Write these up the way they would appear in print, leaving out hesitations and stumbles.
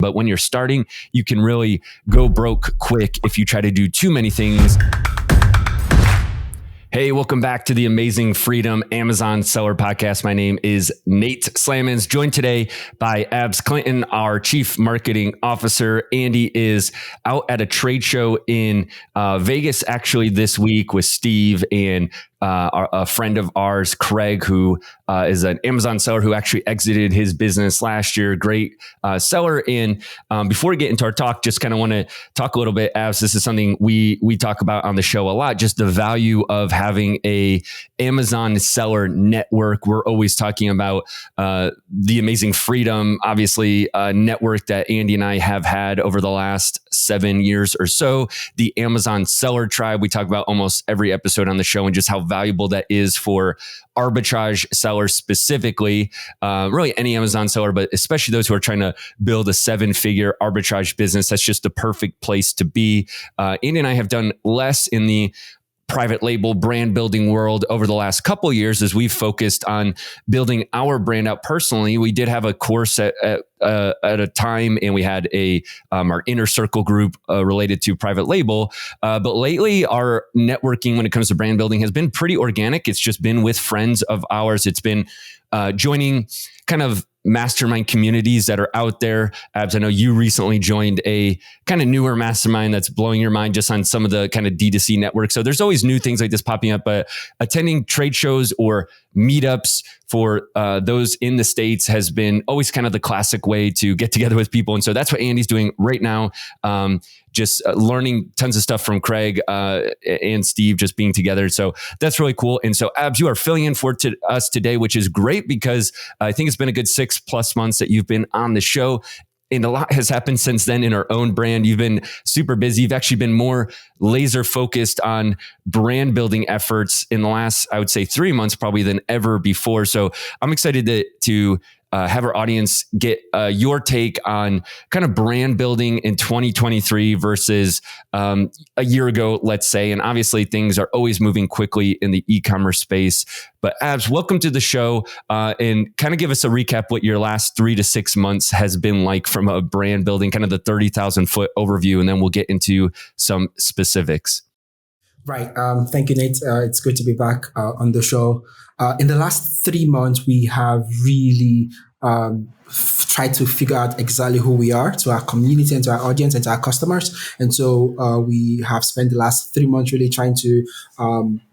But when you're starting, you can really go broke quick if you try to do too many things. Hey, welcome back to the Amazing Freedom Amazon Seller Podcast. My name is Nate Slamans, joined today by Abs Clinton, our Chief Marketing Officer. Andy is out at a trade show in Vegas actually this week with Steve and a friend of ours, Craig, who is an Amazon seller who actually exited his business last year. Great seller. And before we get into our talk, just kind of want to talk a little bit, Abs, this is something we talk about on the show a lot, just the value of having a Amazon seller network. We're always talking about the Amazing Freedom, obviously, network that Andy and I have had over the last 7 years or so. The Amazon Seller Tribe, we talk about almost every episode on the show and just how valuable that is for arbitrage sellers specifically, really any Amazon seller, but especially those who are trying to build a 7-figure arbitrage business. That's just the perfect place to be. Andy and I have done less in the private label brand building world over the last couple of years as we've focused on building our brand out personally. We did have a course at a time, and we had our inner circle group related to private label. But lately, our networking when it comes to brand building has been pretty organic. It's just been with friends of ours. It's been joining kind of mastermind communities that are out there. Abs, I know you recently joined a kind of newer mastermind that's blowing your mind just on some of the kind of D2C networks. So there's always new things like this popping up, but attending trade shows or meetups for those in the States has been always kind of the classic way to get together with people. And so that's what Andy's doing right now. Just learning tons of stuff from Craig and Steve, just being together. So that's really cool. And so Abs, you are filling in for us today, which is great because I think it's been a good 6+ months that you've been on the show. And a lot has happened since then in our own brand. You've been super busy. You've actually been more laser focused on brand building efforts in the last, I would say, 3 months probably than ever before. So I'm excited to have our audience get your take on kind of brand building in 2023 versus a year ago, let's say. And obviously things are always moving quickly in the e-commerce space. But Abs, welcome to the show and kind of give us a recap what your last 3 to 6 months has been like from a brand building, kind of the 30,000 foot overview, and then we'll get into some specifics. Right. Thank you, Nate. It's good to be back on the show. In the last 3 months, we have really tried to figure out exactly who we are to our community and to our audience and to our customers. And so we have spent the last 3 months really trying to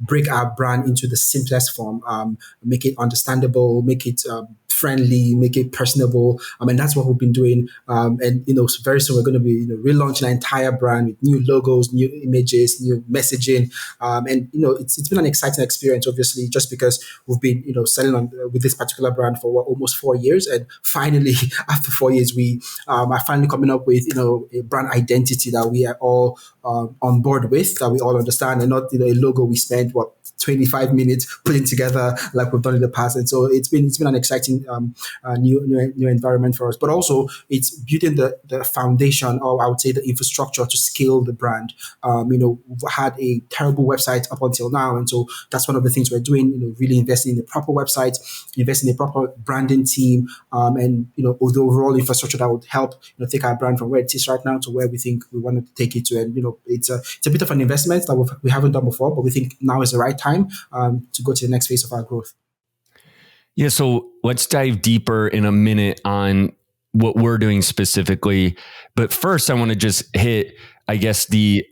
break our brand into the simplest form, make it understandable, make it friendly, make it personable. And that's what we've been doing. And, so very soon we're going to be relaunching our entire brand with new logos, new images, new messaging. And, it's been an exciting experience, obviously, just because we've been, selling on with this particular brand for almost 4 years. And finally, after 4 years, we are finally coming up with, a brand identity that we are all on board with, that we all understand, and not, a logo we spent, 25 minutes putting together like we've done in the past. And so it's been an exciting new environment for us, but also it's building the foundation, or I would say the infrastructure to scale the brand. We've had a terrible website up until now. And so that's one of the things we're doing, really investing in the proper website, investing in a proper branding team, and, the overall infrastructure that would help, take our brand from where it is right now to where we think we want to take it to. And, it's a bit of an investment that we haven't done before, but we think now is the right time to go to the next phase of our growth. Yeah, so let's dive deeper in a minute on what we're doing specifically. But first, I want to just hit, I guess, the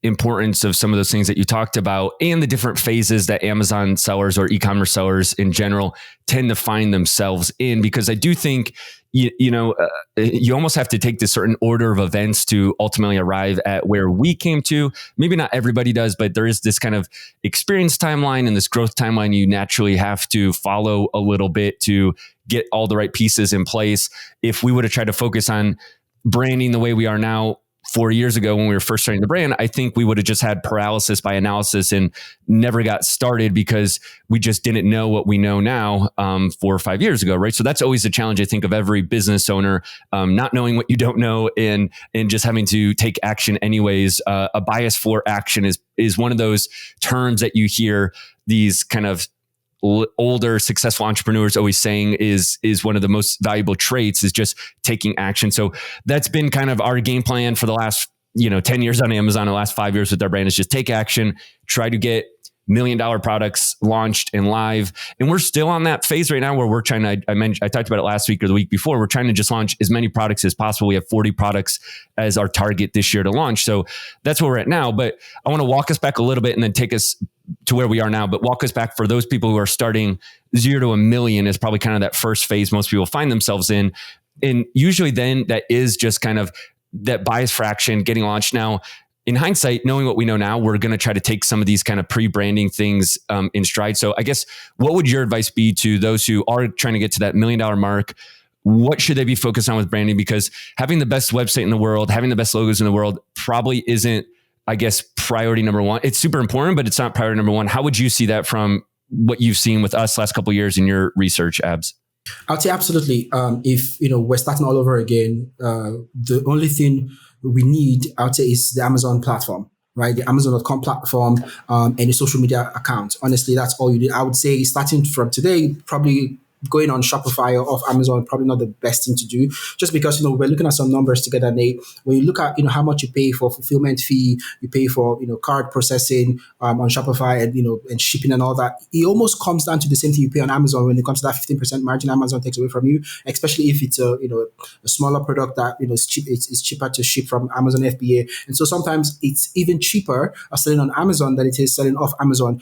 importance of some of those things that you talked about and the different phases that Amazon sellers or e-commerce sellers in general tend to find themselves in, because I do think you almost have to take this certain order of events to ultimately arrive at where we came to. Maybe not everybody does, but there is this kind of experience timeline and this growth timeline you naturally have to follow a little bit to get all the right pieces in place. If we would have tried to focus on branding the way we are now 4 years ago when we were first starting the brand, I think we would have just had paralysis by analysis and never got started because we just didn't know what we know now 4 or 5 years ago, right? So that's always the challenge, I think, of every business owner, not knowing what you don't know and just having to take action anyways. A bias for action is one of those terms that you hear these kind of older successful entrepreneurs always saying is one of the most valuable traits is just taking action. So that's been kind of our game plan for the last 10 years on Amazon, the last 5 years with our brand is just take action, try to get $1 million products launched and live. And we're still on that phase right now where we're trying to, I talked about it last week or the week before, we're trying to just launch as many products as possible. We have 40 products as our target this year to launch. So that's where we're at now. But I want to walk us back a little bit and then take us to where we are now, but walk us back for those people who are starting 0 to 1 million is probably kind of that first phase most people find themselves in. And usually then that is just kind of that bias fraction getting launched. Now, in hindsight, knowing what we know now, we're going to try to take some of these kind of pre-branding things in stride. So I guess, what would your advice be to those who are trying to get to that $1 million mark? What should they be focused on with branding? Because having the best website in the world, having the best logos in the world probably isn't, I guess, priority number one. It's super important, but it's not priority number one. How would you see that from what you've seen with us last couple of years in your research, Abs? I'd say absolutely. If we're starting all over again, the only thing we need, I would say, is the Amazon platform, right? The Amazon.com platform and a social media account. Honestly, that's all you need. I would say starting from today, probably going on Shopify or off Amazon, probably not the best thing to do, just because, we're looking at some numbers together, Nate. When you look at, how much you pay for fulfillment fee, you pay for, card processing on Shopify and, and shipping and all that, it almost comes down to the same thing you pay on Amazon when it comes to that 15% margin Amazon takes away from you, especially if it's a smaller product that, is cheap, it's cheaper to ship from Amazon FBA. And so sometimes it's even cheaper selling on Amazon than it is selling off Amazon.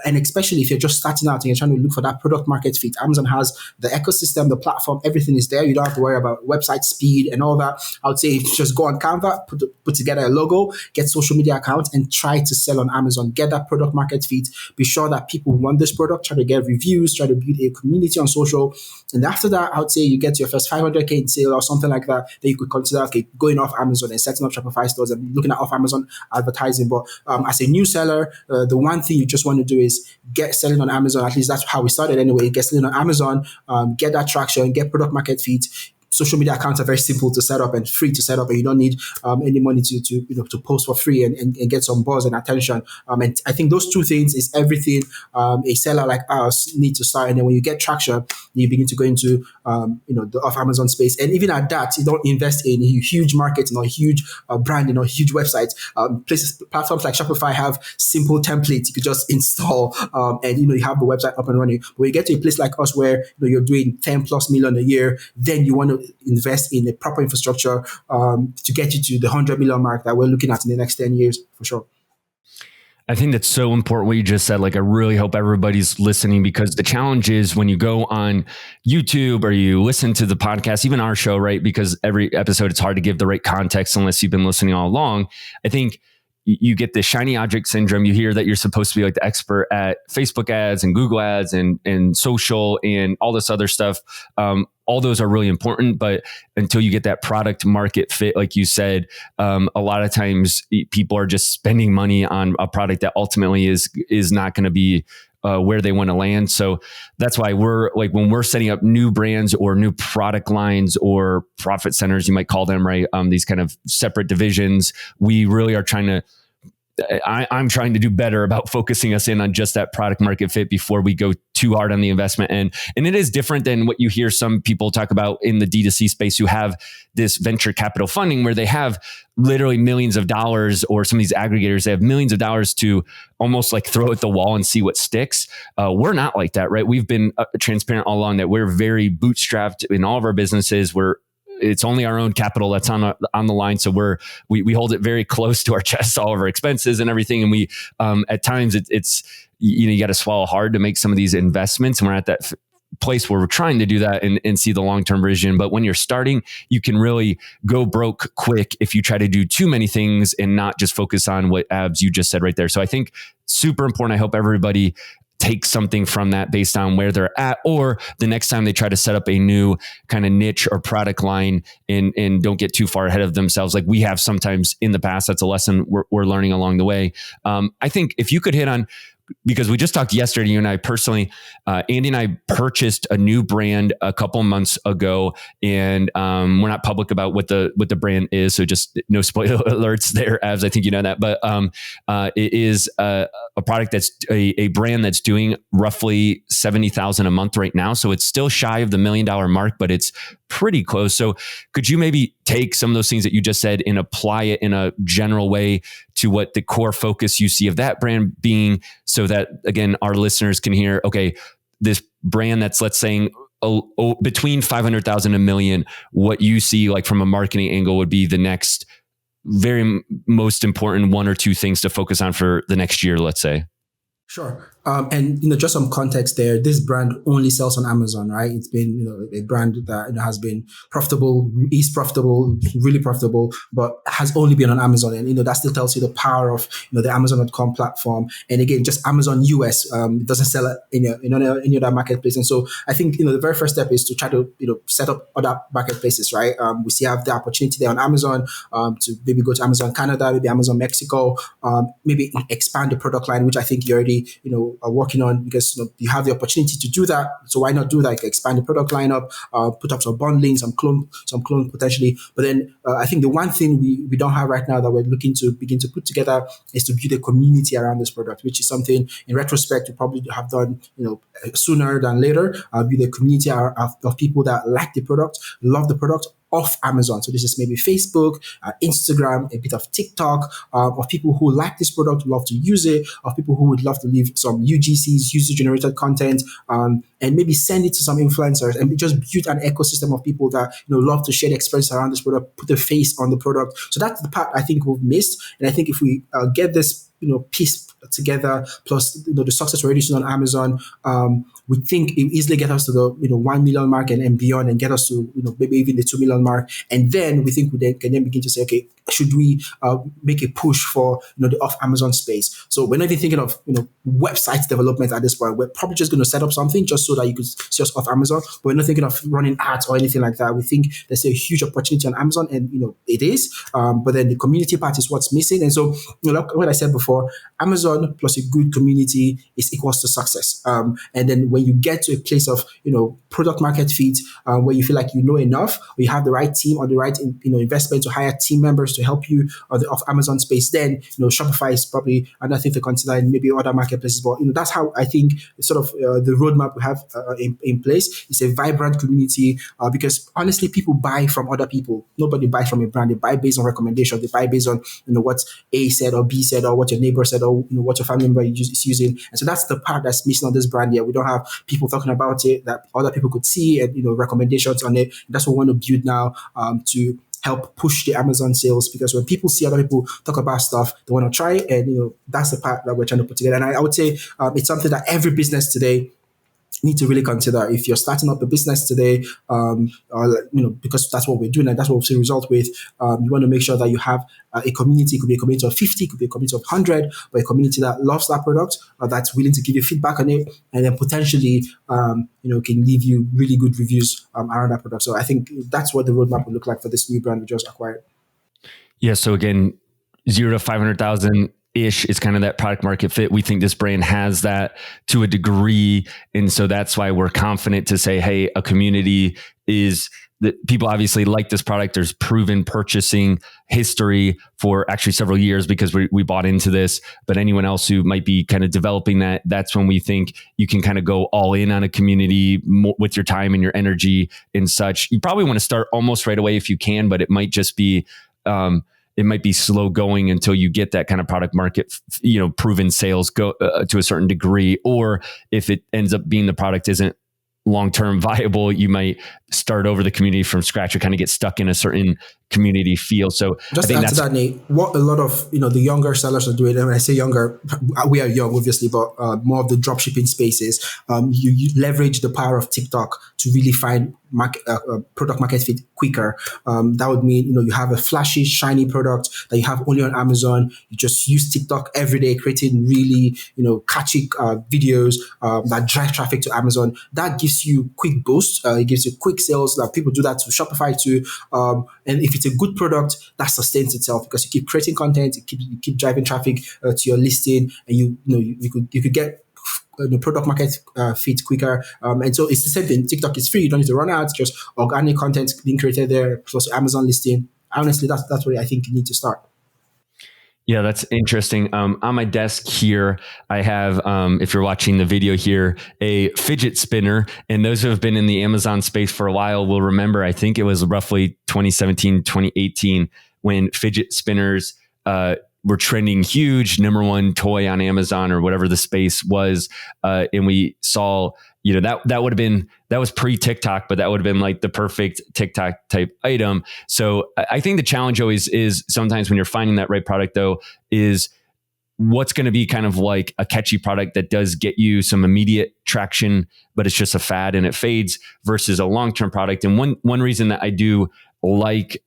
And especially if you're just starting out and you're trying to look for that product market fit, Amazon has the ecosystem, the platform, everything is there. You don't have to worry about website speed and all that. I would say just go on Canva, put together a logo, get social media accounts, and try to sell on Amazon. Get that product market fit. Be sure that people want this product. Try to get reviews. Try to build a community on social. And after that, I would say you get your first 500K in sale or something like that. Then you could consider going off Amazon and setting up Shopify stores and looking at off Amazon advertising. But as a new seller, the one thing you just want to do is get selling on Amazon. At least that's how we started anyway. Get selling on Amazon. Get that traction, get product market fit. Social media accounts are very simple to set up and free to set up, and you don't need any money to post for free and get some buzz and attention. And I think those two things is everything a seller like us need to start. And then when you get traction, you begin to go into the off Amazon space. And even at that, you don't invest in a huge marketing or huge branding or huge websites. Platforms like Shopify have simple templates you could just install, and you have the website up and running. But when you get to a place like us where you're doing 10+ million a year, then you want to invest in a proper infrastructure to get you to the 100 million mark that we're looking at in the next 10 years for sure. I think that's so important what you just said. Like, I really hope everybody's listening, because the challenge is when you go on YouTube or you listen to the podcast, even our show, right? Because every episode, it's hard to give the right context unless you've been listening all along. I think you get the shiny object syndrome. You hear that you're supposed to be like the expert at Facebook ads and Google ads and social and all this other stuff. All those are really important, but until you get that product market fit, like you said, a lot of times people are just spending money on a product that ultimately is not going to be where they want to land. So that's why we're like, when we're setting up new brands or new product lines or profit centers, you might call them, right? These kind of separate divisions, we really are trying to, I'm trying to do better about focusing us in on just that product market fit before we go too hard on the investment end. And it is different than what you hear some people talk about in the D2C space who have this venture capital funding where they have literally millions of dollars, or some of these aggregators, they have millions of dollars to almost like throw at the wall and see what sticks. We're not like that, right? We've been transparent all along that we're very bootstrapped in all of our businesses. It's only our own capital that's on the line. So we hold it very close to our chest, all of our expenses and everything. And we, at times it's you got to swallow hard to make some of these investments. And we're at that place where we're trying to do that and see the long-term vision. But when you're starting, you can really go broke quick if you try to do too many things and not just focus on what Abs you just said right there. So I think super important. I hope everybody take something from that based on where they're at, or the next time they try to set up a new kind of niche or product line, and don't get too far ahead of themselves. Like we have sometimes in the past, that's a lesson we're learning along the way. I think if you could hit on because we just talked yesterday, you and I personally, Andy and I purchased a new brand a couple months ago, and we're not public about what the brand is, so just no spoiler alerts there, Abs. I think you know that, but it is a product that's a brand that's doing roughly $70,000 a month right now. So it's still shy of the $1 million mark, but it's pretty close. So could you maybe take some of those things that you just said and apply it in a general way to what the core focus you see of that brand being, so that, again, our listeners can hear, okay, this brand that's, let's say, between 500,000 and $1 million, what you see like from a marketing angle would be the next very most important one or two things to focus on for the next year, let's say? Sure. And just some context there. This brand only sells on Amazon, right? It's been a brand that has been profitable, is profitable, really profitable, but has only been on Amazon. And that still tells you the power of the Amazon.com platform. And again, just Amazon US doesn't sell it in any other marketplace. And so I think the very first step is to try to set up other marketplaces, right? We still have the opportunity there on Amazon to maybe go to Amazon Canada, maybe Amazon Mexico, maybe expand the product line, which I think you already are working on, because you have the opportunity to do that. So why not do that? Expand the product lineup, put up some bundling, some clone potentially. But then I think the one thing we don't have right now that we're looking to begin to put together is to build a community around this product, which is something in retrospect we probably have done sooner than later. Build a community of people that like the product, love the product, off Amazon. So this is maybe Facebook, Instagram, a bit of TikTok, of people who like this product, love to use it, of people who would love to leave some UGCs, user-generated content, and maybe send it to some influencers, and just build an ecosystem of people that love to share the experience around this product, put a face on the product. So that's the part I think we've missed. And I think if we get this piece together, plus the success we're already seeing on Amazon, we think it easily get us to the 1 million mark and beyond, and get us to maybe even the 2 million mark. And then we think we can then begin to say, okay, should we make a push for the off Amazon space? So we're not even thinking of website development at this point. We're probably just going to set up something just so that you could see us off Amazon. But we're not thinking of running ads or anything like that. We think there's a huge opportunity on Amazon, and it is. But then the community part is what's missing. And so like what I said before, Amazon plus a good community is equals to success. And then when you get to a place of product market fit, where you feel like enough, or you have the right team or the right investment to hire team members to help you on the off Amazon space, then Shopify is probably another thing to consider, and maybe other marketplaces. But that's how I think sort of the roadmap we have in place. It's a vibrant community, because honestly, people buy from other people. Nobody buys from a brand. They buy based on recommendations. They buy based on what A said or B said, or what your neighbor said, or what your family member is using. And so that's the part that's missing on this brand here. We don't have people talking about it that other people could see, and recommendations on it. And that's what we want to build now, to help push the Amazon sales, because when people see other people talk about stuff, they want to try it, and that's the part that we're trying to put together. And I would say it's something that every business today need to really consider. If you're starting up a business today, because that's what we're doing and that's what we've seen results with, you want to make sure that you have a community. It could be a community of 50, it could be a community of 100, but a community that loves that product, that's willing to give you feedback on it, and then potentially, can leave you really good reviews around that product. So I think that's what the roadmap will look like for this new brand we just acquired. Yeah. So again, 0 to 500,000 ish is kind of that product market fit. We think this brand has that to a degree. And so that's why we're confident to say, hey, a community is that people obviously like this product. There's proven purchasing history for actually several years because we bought into this. But anyone else who might be kind of developing that, that's when we think you can kind of go all in on a community with your time and your energy and such. You probably want to start almost right away if you can, but it might just be, it might be slow going until you get that kind of product market, proven sales go to a certain degree. Or if it ends up being the product isn't long-term viable, you might start over the community from scratch or kind of get stuck in a certain community feel. So just to add to that, Nate, what a lot of the younger sellers are doing, and when I say younger, we are young obviously, but more of the dropshipping spaces, you leverage the power of TikTok to really find product market fit quicker. That would mean you have a flashy, shiny product that you have only on Amazon. You just use TikTok every day, creating really catchy videos that drive traffic to Amazon. That gives you quick boost. It gives you quick sales. That people do that to Shopify too. And if it's a good product, that sustains itself because you keep creating content, you keep driving traffic to your listing, and you could get the product market fit quicker. And so it's the same thing. TikTok is free. You don't need to run ads, just organic content being created there, plus Amazon listing. Honestly, that's where I think you need to start. Yeah, that's interesting. On my desk here, I have, if you're watching the video here, a fidget spinner. And those who have been in the Amazon space for a while will remember, I think it was roughly 2017, 2018, when fidget spinners were trending huge, number one toy on Amazon or whatever the space was. And we saw, that was pre-TikTok, but that would have been like the perfect TikTok type item. So I think the challenge always is sometimes when you're finding that right product though, is what's going to be kind of like a catchy product that does get you some immediate traction, but it's just a fad and it fades, versus a long-term product. And one reason that I do like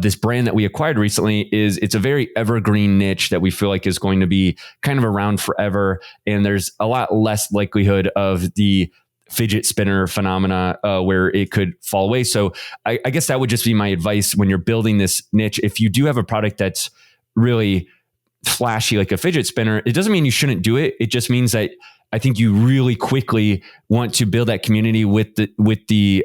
this brand that we acquired recently is it's a very evergreen niche that we feel like is going to be kind of around forever. And there's a lot less likelihood of the fidget spinner phenomena where it could fall away. So I guess that would just be my advice when you're building this niche. If you do have a product that's really flashy, like a fidget spinner, it doesn't mean you shouldn't do it. It just means that I think you really quickly want to build that community with the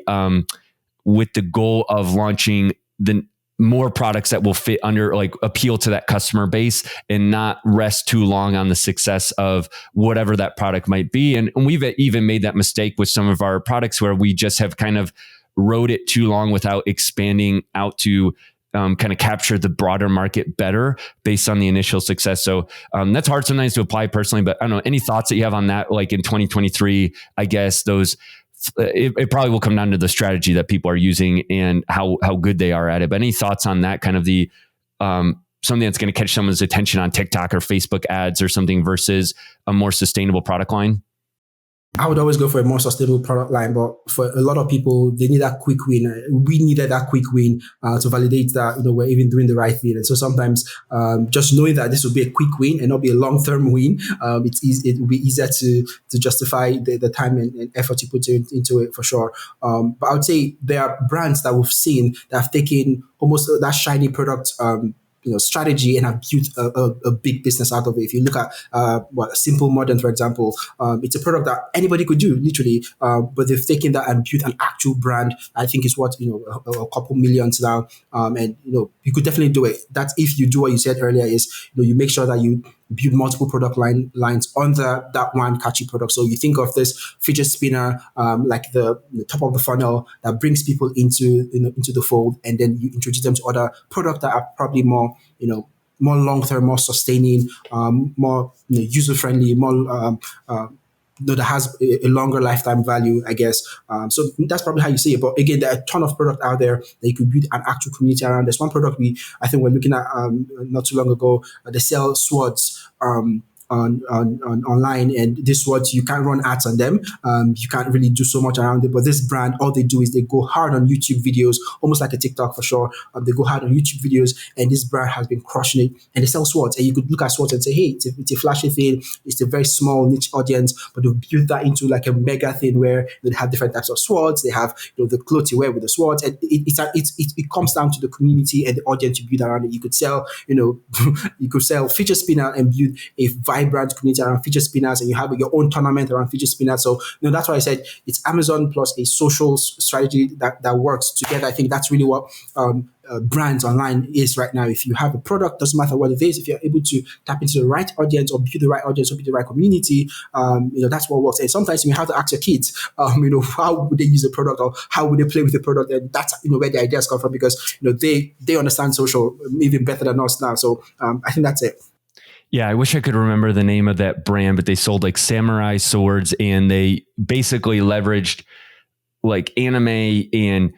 goal of launching the more products that will fit under, like, appeal to that customer base, and not rest too long on the success of whatever that product might be. And we've even made that mistake with some of our products where we just have kind of rode it too long without expanding out to kind of capture the broader market better based on the initial success. So that's hard sometimes to apply personally, but I don't know, any thoughts that you have on that? Like in 2023, I guess it probably will come down to the strategy that people are using and how good they are at it. But any thoughts on that, kind of the something that's going to catch someone's attention on TikTok or Facebook ads or something versus a more sustainable product line? I would always go for a more sustainable product line, but for a lot of people, they need that quick win. We needed that quick win to validate that we're even doing the right thing. And so sometimes just knowing that this will be a quick win and not be a long-term win, it will be easier to justify the time and effort you put into it, for sure. But I would say there are brands that we've seen that have taken almost that shiny product strategy and have built a big business out of it. If you look at Simple Modern, for example, it's a product that anybody could do, literally, but they've taken that and built an actual brand. I think it's what, a couple millions now, and you could definitely do it. That's if you do what you said earlier, is you make sure that you build multiple product lines under that one catchy product. So you think of this fidget spinner like the top of the funnel that brings people into the fold, and then you introduce them to other products that are probably more long-term, more sustaining, more user-friendly, more that has a longer lifetime value, I guess. So that's probably how you see it. But again, there are a ton of product out there that you could build an actual community around. There's one product I think we're looking at not too long ago. They sell swords on online, and these swords, you can't run ads on them. You can't really do so much around it. But this brand, all they do is they go hard on YouTube videos, almost like a TikTok for sure. They go hard on YouTube videos, and this brand has been crushing it. And they sell swords, and you could look at swords and say, hey, it's a flashy thing. It's a very small niche audience, but they've built that into like a mega thing where they have different types of swords. They have the clothes you wear with the swords, and it comes down to the community and the audience you build around it. You could sell you could sell fidget spinner and build a vibrant community around fidget spinners, and you have your own tournament around fidget spinners. So that's why I said it's Amazon plus a social strategy that works together. I think that's really what brands online is right now. If you have a product, doesn't matter what it is, if you're able to tap into the right audience or build the right audience or build the right community, that's what works. And sometimes you have to ask your kids, how would they use the product, or how would they play with the product? And that's where the ideas come from, because they understand social even better than us now. So I think that's it. Yeah, I wish I could remember the name of that brand, but they sold like samurai swords, and they basically leveraged like anime and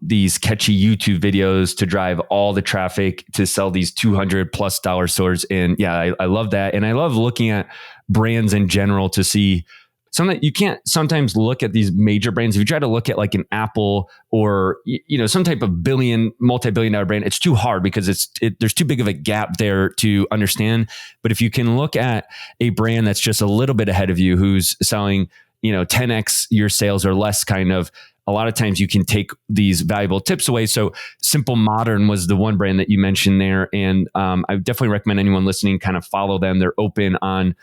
these catchy YouTube videos to drive all the traffic to sell these $200+ swords. And yeah, I love that. And I love looking at brands in general to see something. You can't sometimes look at these major brands. If you try to look at like an Apple or some type of multi-billion-dollar brand, it's too hard because there's too big of a gap there to understand. But if you can look at a brand that's just a little bit ahead of you, who's selling 10x your sales or less, kind of, a lot of times you can take these valuable tips away. So Simple Modern was the one brand that you mentioned there. And I definitely recommend anyone listening kind of follow them. They're open on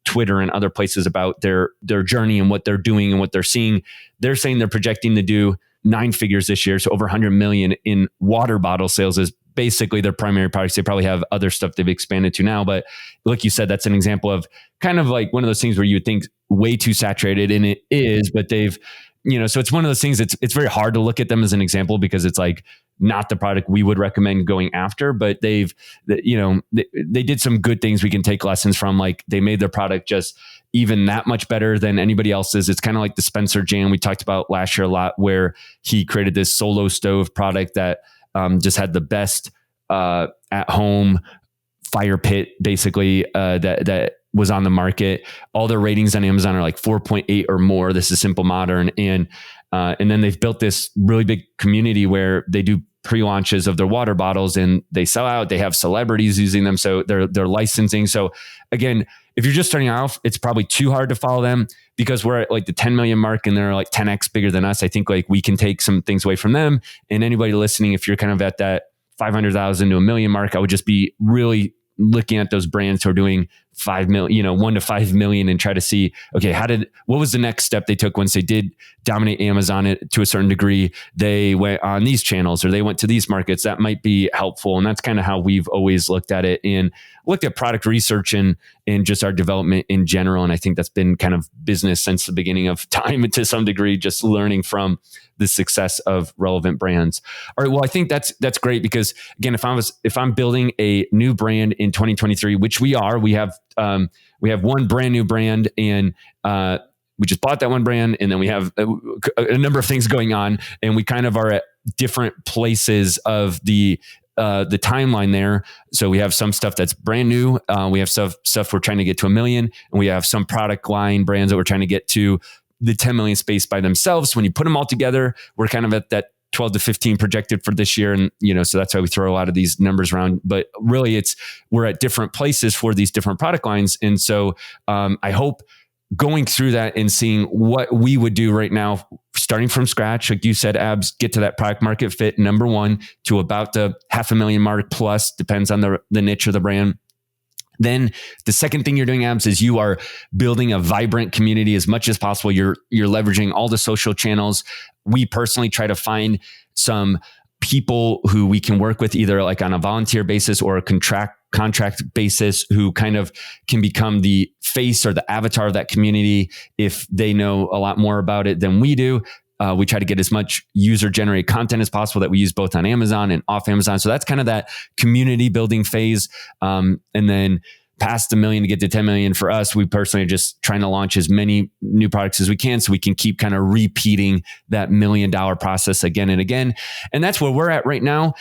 Twitter and other places about their journey and what they're doing and what they're seeing. They're saying they're projecting to do 9 figures this year. So over 100 million in water bottle sales is basically their primary products. They probably have other stuff they've expanded to now. But like you said, that's an example of kind of like one of those things where you would think way too saturated, and it is, but they've, so it's one of those things. It's very hard to look at them as an example because it's like not the product we would recommend going after, but they did some good things we can take lessons from. Like they made their product just even that much better than anybody else's. It's kind of like the Spencer Jam we talked about last year a lot, where he created this solo stove product that just had the best at home fire pit, basically, that was on the market. All their ratings on Amazon are like 4.8 or more. This is Simple Modern. And then they've built this really big community where they do pre-launches of their water bottles and they sell out. They have celebrities using them. So they're licensing. So again, if you're just starting off, it's probably too hard to follow them because we're at like the 10 million mark and they're like 10x bigger than us. I think like we can take some things away from them. And anybody listening, if you're kind of at that 500,000 to $1 million mark, I would just be really looking at those brands who are doing 5 million, 1 to 5 million, and try to see, okay, what was the next step they took once they did dominate Amazon to a certain degree? They went on these channels or they went to these markets. That might be helpful. And that's kind of how we've always looked at it and looked at product research and just our development in general. And I think that's been kind of business since the beginning of time to some degree, just learning from the success of relevant brands. All right. Well, I think that's great because again, if I'm building a new brand in 2023, which we have one brand new brand and we just bought that one brand, and then we have a number of things going on, and we kind of are at different places of the timeline there. So we have some stuff that's brand new. We have stuff we're trying to get to 1 million, and we have some product line brands that we're trying to get to the 10 million space by themselves. When you put them all together, we're kind of at that 12 to 15 projected for this year. And, so that's why we throw a lot of these numbers around, but really we're at different places for these different product lines. And so I hope going through that and seeing what we would do right now, starting from scratch, like you said, Abs, get to that product market fit, number one, to about the 500,000 mark plus, depends on the niche of the brand. Then the second thing you're doing, Abs, is you are building a vibrant community as much as possible. You're leveraging all the social channels. We personally try to find some people who we can work with either like on a volunteer basis or a contract basis who kind of can become the face or the avatar of that community if they know a lot more about it than we do. We try to get as much user-generated content as possible that we use both on Amazon and off Amazon. So that's kind of that community building phase. And then past 1 million to get to 10 million for us, we personally are just trying to launch as many new products as we can so we can keep kind of repeating that $1 million process again and again. And that's where we're at right now.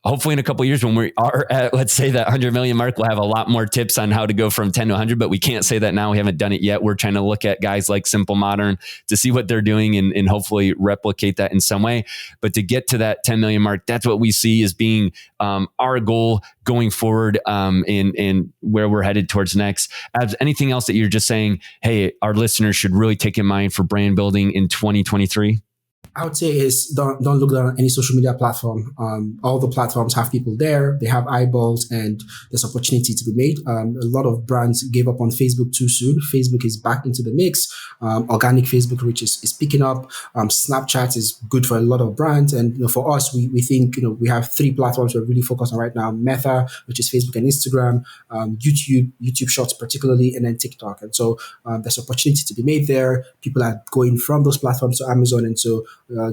Hopefully in a couple of years when we are at, let's say, that 100 million mark, we'll have a lot more tips on how to go from 10 to 100, but we can't say that now. We haven't done it yet. We're trying to look at guys like Simple Modern to see what they're doing and hopefully replicate that in some way. But to get to that 10 million mark, that's what we see as being our goal going forward and where we're headed towards next. Anything else that you're just saying, hey, our listeners should really take in mind for brand building in 2023? I would say is don't look down on any social media platform. All the platforms have people there. They have eyeballs and there's opportunity to be made. A lot of brands gave up on Facebook too soon. Facebook is back into the mix. Organic Facebook reach is picking up. Snapchat is good for a lot of brands. And for us, we think we have 3 platforms we're really focused on right now. Meta, which is Facebook and Instagram, YouTube Shorts particularly, and then TikTok. And so there's opportunity to be made there. People are going from those platforms to Amazon. And so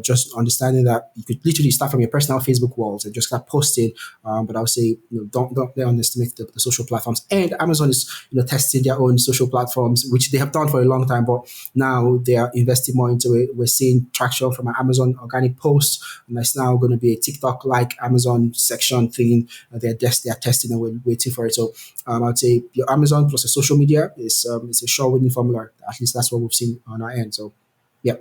just understanding that you could literally start from your personal Facebook walls and just start posting. But I would say, don't underestimate the social platforms. And Amazon is, testing their own social platforms, which they have done for a long time, but now they are investing more into it. We're seeing traction from an Amazon organic post, and there's now going to be a TikTok-like Amazon section thing. They're testing and we're waiting for it. So I would say your Amazon plus a social media is a sure winning formula. At least that's what we've seen on our end. So, yeah.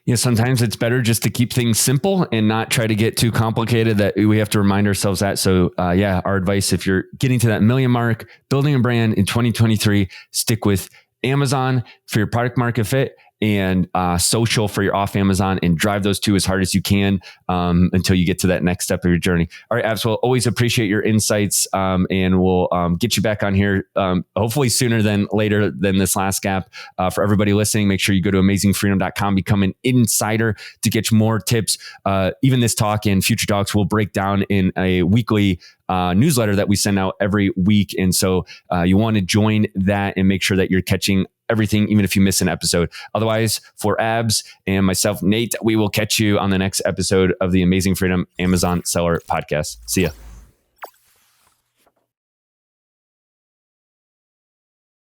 Yeah, sometimes it's better just to keep things simple and not try to get too complicated, that we have to remind ourselves that. So our advice, if you're getting to that 1 million mark, building a brand in 2023, stick with Amazon for your product market fit and social for your off Amazon, and drive those two as hard as you can until you get to that next step of your journey. All right, Abs, well, always appreciate your insights, and we'll get you back on here hopefully sooner than later than this last gap. For everybody listening, make sure you go to amazingfreedom.com, become an insider to get more tips. Even this talk and future talks will break down in a weekly newsletter that we send out every week. And so you want to join that and make sure that you're catching everything, even if you miss an episode. Otherwise, for Abs and myself, Nate, we will catch you on the next episode of the Amazing Freedom Amazon Seller Podcast. See ya.